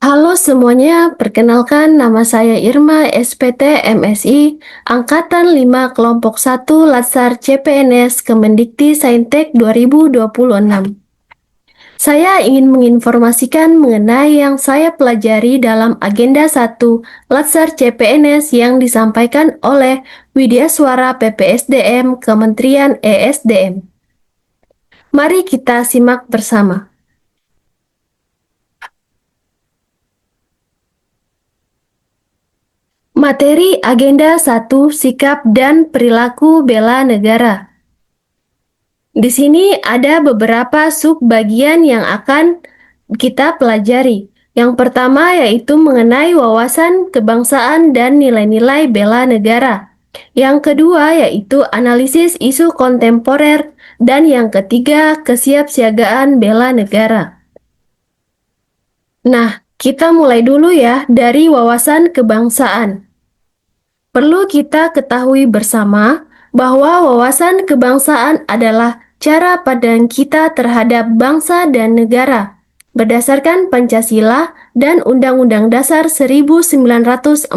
Halo semuanya, perkenalkan nama saya Irma, SPT MSI, Angkatan 5 Kelompok 1 Latsar CPNS Kemendikti Saintek 2026. Saya ingin menginformasikan mengenai yang saya pelajari dalam Agenda 1 Latsar CPNS yang disampaikan oleh Widyaswara PPSDM Kementerian ESDM. Mari kita simak bersama. Materi Agenda 1 Sikap dan Perilaku Bela Negara. Di sini ada beberapa subbagian yang akan kita pelajari. Yang pertama yaitu mengenai wawasan kebangsaan dan nilai-nilai bela negara. Yang kedua yaitu analisis isu kontemporer dan yang ketiga kesiapsiagaan bela negara. Nah, kita mulai dulu ya dari wawasan kebangsaan. Perlu kita ketahui bersama bahwa wawasan kebangsaan adalah cara pandang kita terhadap bangsa dan negara berdasarkan Pancasila dan Undang-Undang Dasar 1945.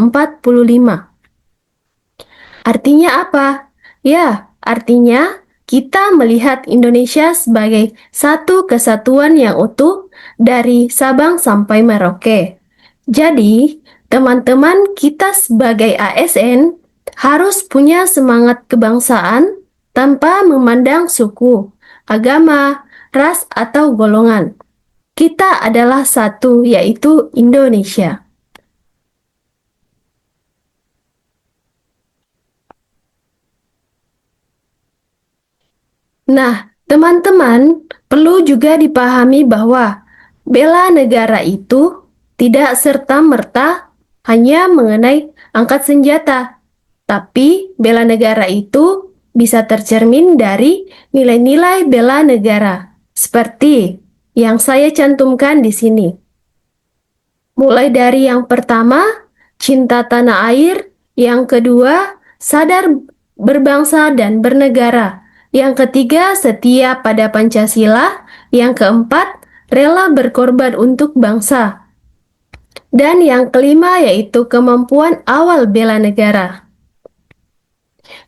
Artinya apa? Ya, artinya kita melihat Indonesia sebagai satu kesatuan yang utuh dari Sabang sampai Merauke. Jadi, teman-teman kita sebagai ASN harus punya semangat kebangsaan tanpa memandang suku, agama, ras, atau golongan. Kita adalah satu, yaitu Indonesia. Nah, teman-teman perlu juga dipahami bahwa bela negara itu tidak serta-merta hanya mengenai angkat senjata, tapi bela negara itu bisa tercermin dari nilai-nilai bela negara, seperti yang saya cantumkan di sini. Mulai dari yang pertama, cinta tanah air, yang kedua, sadar berbangsa dan bernegara, yang ketiga, setia pada Pancasila, yang keempat, rela berkorban untuk bangsa, dan yang kelima yaitu kemampuan awal bela negara.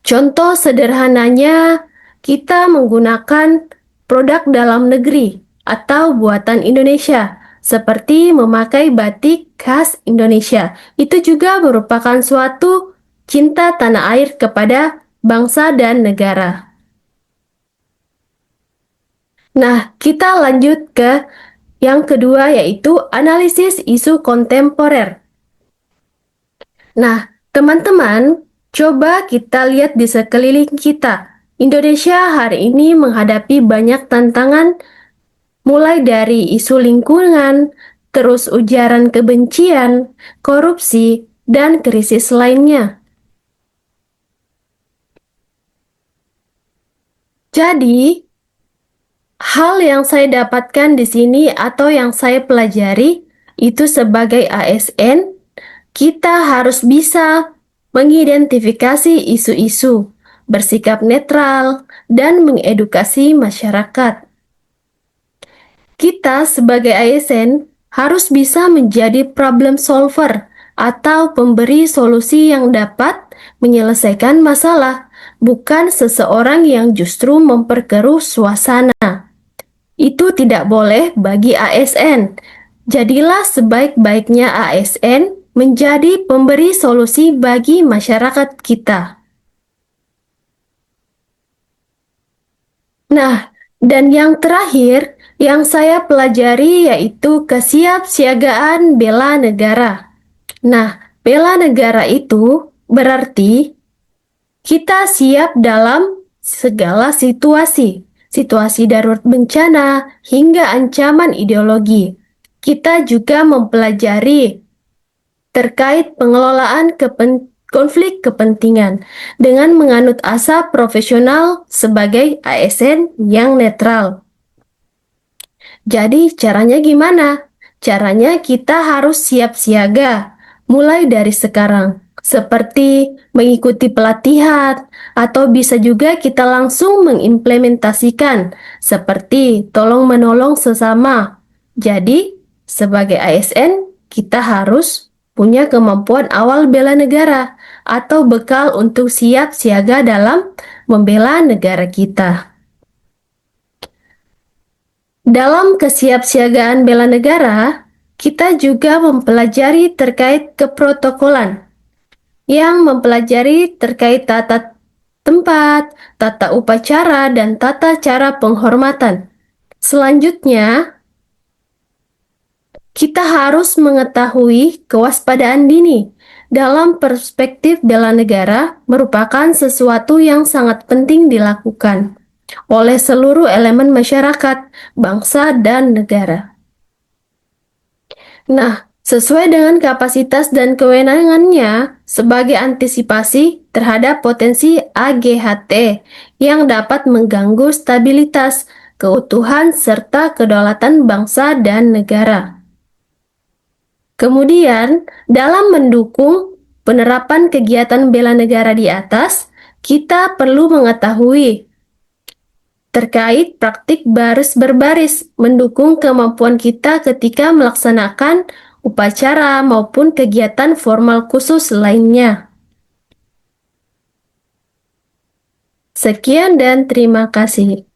Contoh sederhananya, kita menggunakan produk dalam negeri atau buatan Indonesia, seperti memakai batik khas Indonesia. Itu juga merupakan suatu cinta tanah air kepada bangsa dan negara. Nah, kita lanjut ke yang kedua yaitu analisis isu kontemporer. Nah, teman-teman, coba kita lihat di sekeliling kita. Indonesia hari ini menghadapi banyak tantangan, mulai dari isu lingkungan, terus ujaran kebencian, korupsi, dan krisis lainnya. Jadi, hal yang saya dapatkan di sini atau yang saya pelajari itu sebagai ASN, kita harus bisa mengidentifikasi isu-isu, bersikap netral, dan mengedukasi masyarakat. Kita sebagai ASN harus bisa menjadi problem solver atau pemberi solusi yang dapat menyelesaikan masalah, bukan seseorang yang justru memperkeruh suasana. Itu tidak boleh bagi ASN. Jadilah sebaik-baiknya ASN menjadi pemberi solusi bagi masyarakat kita. Nah, dan yang terakhir yang saya pelajari yaitu kesiapsiagaan bela negara. Nah, bela negara itu berarti kita siap dalam segala situasi, situasi darurat bencana hingga ancaman ideologi. Kita juga mempelajari terkait pengelolaan konflik kepentingan dengan menganut asas profesional sebagai ASN yang netral. Jadi caranya gimana? Caranya kita harus siap siaga mulai dari sekarang. seperti mengikuti pelatihan, atau bisa juga kita langsung mengimplementasikan, seperti tolong-menolong sesama. Jadi, sebagai ASN, kita harus punya kemampuan awal bela negara atau bekal untuk siap siaga dalam membela negara kita. Dalam kesiapsiagaan bela negara, kita juga mempelajari terkait keprotokolan yang mempelajari terkait tata tempat, tata upacara, dan tata cara penghormatan. Selanjutnya, kita harus mengetahui kewaspadaan dini. Dalam perspektif bela negara, merupakan sesuatu yang sangat penting dilakukan oleh seluruh elemen masyarakat, bangsa, dan negara. Nah, sesuai dengan kapasitas dan kewenangannya sebagai antisipasi terhadap potensi AGHT yang dapat mengganggu stabilitas, keutuhan, serta kedaulatan bangsa dan negara. Kemudian, dalam mendukung penerapan kegiatan bela negara di atas, kita perlu mengetahui terkait praktik baris berbaris, mendukung kemampuan kita ketika melaksanakan upacara maupun kegiatan formal khusus lainnya. Sekian dan terima kasih.